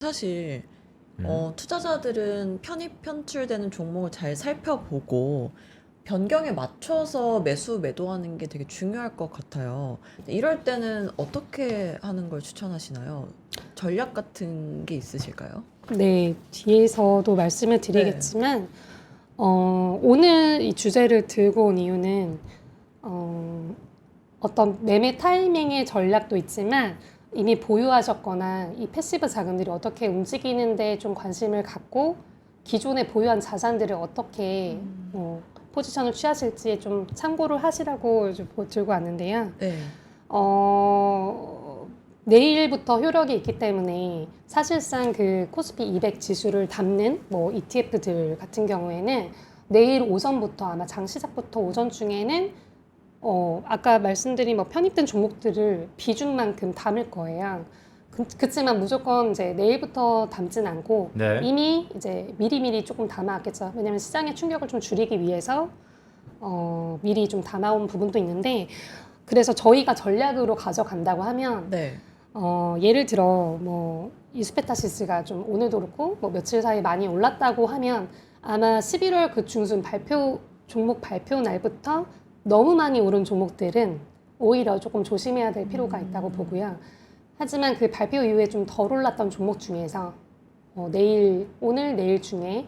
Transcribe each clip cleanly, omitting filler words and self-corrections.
사실 음. 투자자들은 편입 편출되는 종목을 잘 살펴보고 변경에 맞춰서 매수 매도하는 게 되게 중요할 것 같아요. 이럴 때는 어떻게 하는 걸 추천하시나요? 전략 같은 게 있으실까요? 네, 뒤에서도 말씀을 네. 드리겠지만, 오늘 이 주제를 들고 온 이유는, 어, 어떤 매매 타이밍의 전략도 있지만, 이미 보유하셨거나 이 패시브 자금들이 어떻게 움직이는데 좀 관심을 갖고, 기존에 보유한 자산들을 어떻게 포지션을 취하실지 좀 참고를 하시라고 좀 들고 왔는데요. 네. 내일부터 효력이 있기 때문에 사실상 그 코스피 200 지수를 담는 뭐 ETF들 같은 경우에는 내일 오전부터 아마 장 시작부터 오전 중에는 아까 말씀드린 뭐 편입된 종목들을 비중만큼 담을 거예요. 그렇지만 무조건 이제 내일부터 담진 않고 네. 이미 이제 미리미리 조금 담아왔겠죠. 왜냐면 시장의 충격을 좀 줄이기 위해서 미리 좀 담아온 부분도 있는데 그래서 저희가 전략으로 가져간다고 하면 네. 예를 들어 뭐 이수페타시스가 좀 오늘도 그렇고 뭐 며칠 사이 많이 올랐다고 하면 아마 11월 그 중순 종목 발표 날부터 너무 많이 오른 종목들은 오히려 조금 조심해야 될 필요가 있다고 보고요. 하지만 그 발표 이후에 좀 덜 올랐던 종목 중에서 오늘 내일 중에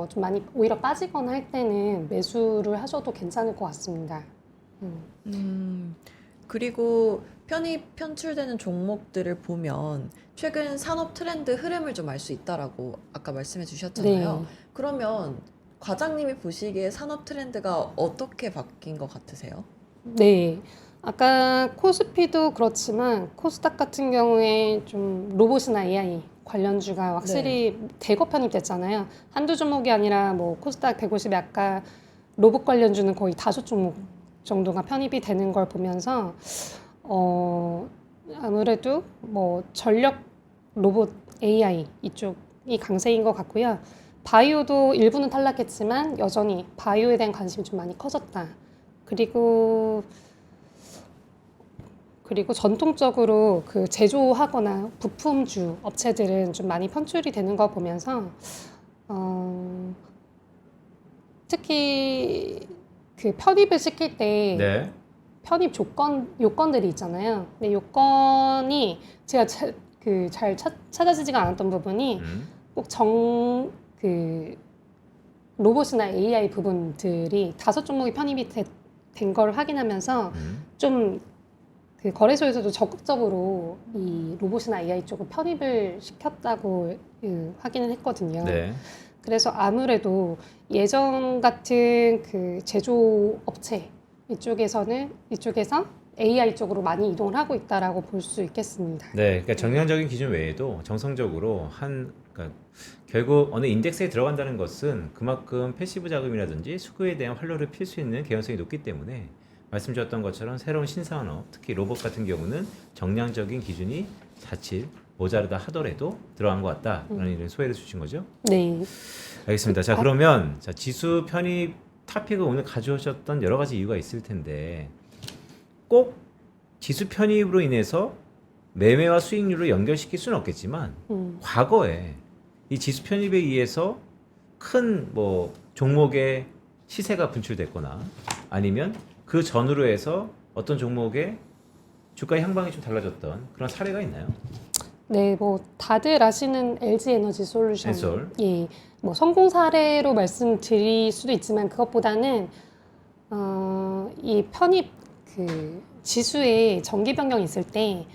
좀 많이 오히려 빠지거나 할 때는 매수를 하셔도 괜찮을 것 같습니다. 음, 그리고 편입 편출되는 종목들을 보면 최근 산업 트렌드 흐름을 좀 알 수 있다라고 아까 말씀해 주셨잖아요. 네. 그러면 과장님이 보시기에 산업 트렌드가 어떻게 바뀐 것 같으세요? 네. 아까 코스피도 그렇지만 코스닥 같은 경우에 좀 로봇이나 AI 관련주가 네. 확실히 대거 편입됐잖아요. 한두 종목이 아니라 뭐 코스닥 150에 아까 로봇 관련주는 거의 5종목 정도가 편입이 되는 걸 보면서 아무래도 뭐 전력 로봇 AI 이쪽이 강세인 것 같고요. 바이오도 일부는 탈락했지만 여전히 바이오에 대한 관심이 좀 많이 커졌다. 그리고 전통적으로 그 제조하거나 부품주 업체들은 좀 많이 편출이 되는 거 보면서 어, 특히 그 편입을 시킬 때 네. 편입 요건들이 있잖아요. 근데 요건이 제가 잘 찾아지지가 않았던 부분이 음. 꼭 그 로봇이나 AI 부분들이 5종목이 편입이 된 걸 확인하면서 좀 그 거래소에서도 적극적으로 이 로봇이나 AI 쪽을 편입을 시켰다고 확인을 했거든요. 네. 그래서 아무래도 예전 같은 그 제조업체 이쪽에서 AI 쪽으로 많이 이동을 하고 있다라고 볼 수 있겠습니다. 네. 그러니까 정량적인 기준 외에도 정성적으로 그러니까 결국 어느 인덱스에 들어간다는 것은 그만큼 패시브 자금이라든지 수급에 대한 활로를 필 수 있는 개연성이 높기 때문에 말씀 주셨던 것처럼 새로운 신산업, 특히 로봇 같은 경우는 정량적인 기준이 자칫 모자르다 하더라도 들어간 것 같다라는 이런 소회를 주신 거죠. 네. 알겠습니다. 자, 그러면 지수 편입 토픽을 오늘 가져오셨던 여러 가지 이유가 있을 텐데 꼭 지수 편입으로 인해서 매매와 수익률을 연결시킬 수는 없겠지만 과거에 이 지수 편입에 의해서 큰 뭐 종목의 시세가 분출됐거나 아니면 그 전후로 해서 어떤 종목의 주가 향방이 좀 달라졌던 그런 사례가 있나요? 네, 뭐 다들 아시는 LG 에너지 솔루션, 엔솔. 예, 뭐 성공 사례로 말씀드릴 수도 있지만 그것보다는 이 편입 그 지수에 정기 변경이 있을 때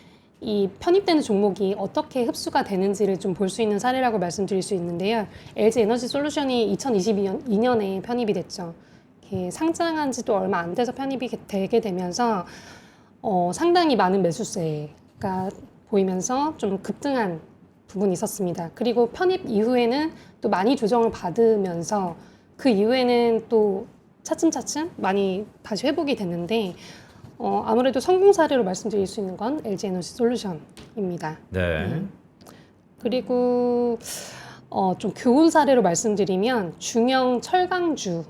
이 편입되는 종목이 어떻게 흡수가 되는지를 좀 볼 수 있는 사례라고 말씀드릴 수 있는데요. LG 에너지 솔루션이 2022년에 편입이 됐죠. 이렇게 상장한 지도 얼마 안 돼서 편입이 되게 되면서 상당히 많은 매수세가 보이면서 좀 급등한 부분이 있었습니다. 그리고 편입 이후에는 또 많이 조정을 받으면서 그 이후에는 또 차츰차츰 많이 다시 회복이 됐는데 아무래도 성공 사례로 말씀드릴 수 있는 건 LG 에너지 솔루션입니다. 네. 그리고 좀 교훈 사례로 말씀드리면 중형 철강주의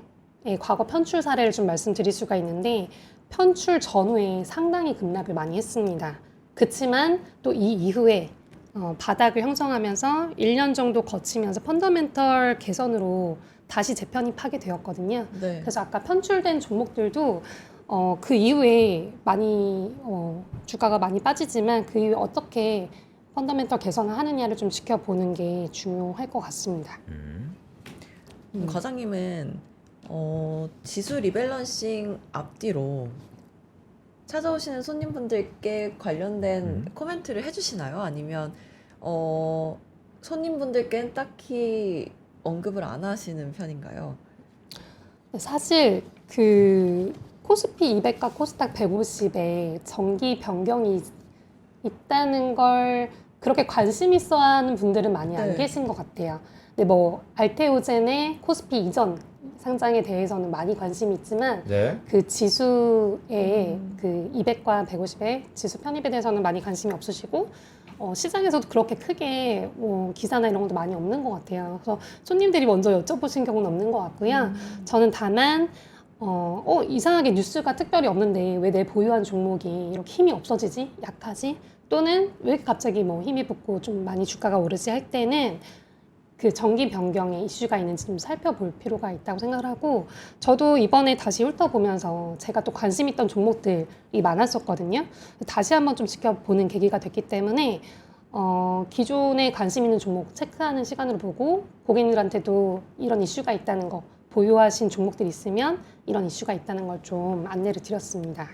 과거 편출 사례를 좀 말씀드릴 수가 있는데 편출 전후에 상당히 급락을 많이 했습니다. 그렇지만 또 이 이후에 바닥을 형성하면서 1년 정도 거치면서 펀더멘털 개선으로 다시 재편입하게 되었거든요. 네. 그래서 아까 편출된 종목들도 그 이후에 많이 주가가 많이 빠지지만 그 이후에 어떻게 펀더멘털 개선을 하느냐를 좀 지켜보는 게 중요할 것 같습니다. 과장님은 지수 리밸런싱 앞뒤로 찾아오시는 손님분들께 관련된 코멘트를 해주시나요? 아니면 손님분들께는 딱히 언급을 안 하시는 편인가요? 사실 그 코스피 200과 코스닥 150에 정기 변경이 있다는 걸 그렇게 관심 있어 하는 분들은 많이 안 네. 계신 것 같아요. 근데 뭐 알테오젠의 코스피 이전 상장에 대해서는 많이 관심이 있지만 네. 그 지수의 그 200과 150의 지수 편입에 대해서는 많이 관심이 없으시고 시장에서도 그렇게 크게 기사나 이런 것도 많이 없는 것 같아요. 그래서 손님들이 먼저 여쭤보신 경우는 없는 것 같고요. 저는 다만 이상하게 뉴스가 특별히 없는데 왜 내 보유한 종목이 이렇게 힘이 없어지지? 약하지? 또는 왜 이렇게 갑자기 뭐 힘이 붙고 좀 많이 주가가 오르지 할 때는 그 정기 변경에 이슈가 있는지 좀 살펴볼 필요가 있다고 생각을 하고 저도 이번에 다시 훑어보면서 제가 또 관심 있던 종목들이 많았었거든요. 다시 한번 좀 지켜보는 계기가 됐기 때문에 기존에 관심 있는 종목 체크하는 시간으로 보고 고객님들한테도 이런 이슈가 있다는 거 보유하신 종목들이 있으면 이런 이슈가 있다는 걸 좀 안내를 드렸습니다.